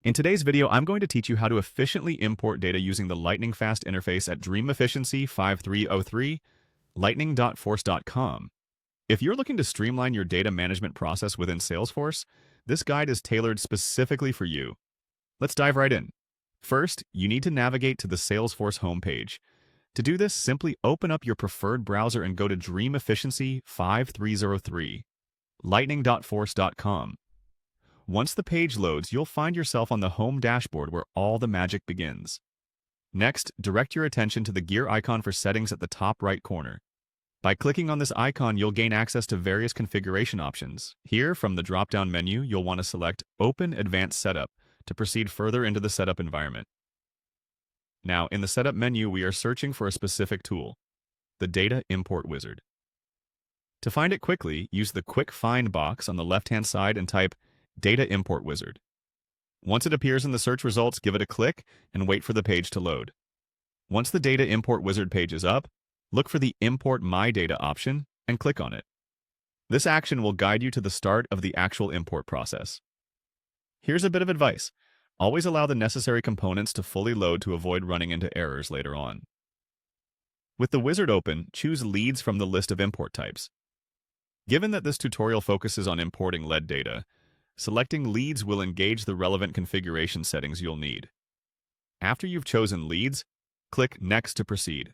In today's video, I'm going to teach you how to efficiently import data using the lightning fast interface at Dream Efficiency 5303, lightning.force.com. If you're looking to streamline your data management process within Salesforce, this guide is tailored specifically for you. Let's dive right in. First, you need to navigate to the Salesforce homepage. To do this, simply open up your preferred browser and go to Dream Efficiency 5303, lightning.force.com. Once the page loads, you'll find yourself on the home dashboard where all the magic begins. Next, direct your attention to the gear icon for settings at the top right corner. By clicking on this icon, you'll gain access to various configuration options. Here, from the drop-down menu, you'll want to select Open Advanced Setup to proceed further into the setup environment. Now, in the Setup menu, we are searching for a specific tool, the Data Import Wizard. To find it quickly, use the Quick Find box on the left-hand side and type Data Import Wizard. Once it appears in the search results, give it a click and wait for the page to load. Once the Data Import Wizard page is up, look for the Import My Data option and click on it. This action will guide you to the start of the actual import process. Here's a bit of advice. Always allow the necessary components to fully load to avoid running into errors later on. With the wizard open, choose Leads from the list of import types. Given that this tutorial focuses on importing lead data, selecting Leads will engage the relevant configuration settings you'll need. After you've chosen Leads, click Next to proceed.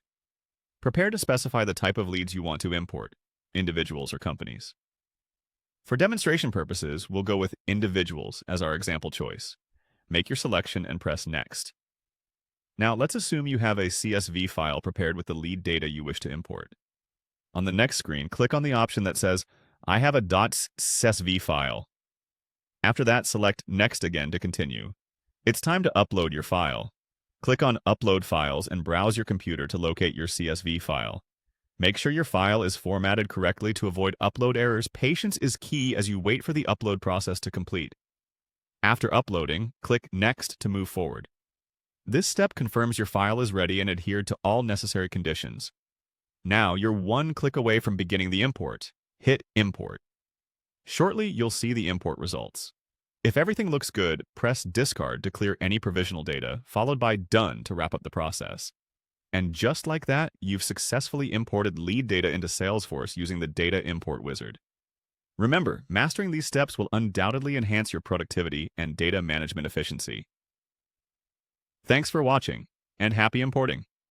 Prepare to specify the type of leads you want to import, individuals or companies. For demonstration purposes, we'll go with individuals as our example choice. Make your selection and press Next. Now, let's assume you have a CSV file prepared with the lead data you wish to import. On the next screen, click on the option that says, I have a .csv file. After that, select Next again to continue. It's time to upload your file. Click on Upload Files and browse your computer to locate your CSV file. Make sure your file is formatted correctly to avoid upload errors. Patience is key as you wait for the upload process to complete. After uploading, click Next to move forward. This step confirms your file is ready and adhered to all necessary conditions. Now you're one click away from beginning the import. Hit Import. Shortly, you'll see the import results. If everything looks good, press Discard to clear any provisional data, followed by Done to wrap up the process. And just like that, you've successfully imported lead data into Salesforce using the Data Import Wizard. Remember, mastering these steps will undoubtedly enhance your productivity and data management efficiency. Thanks for watching, and happy importing!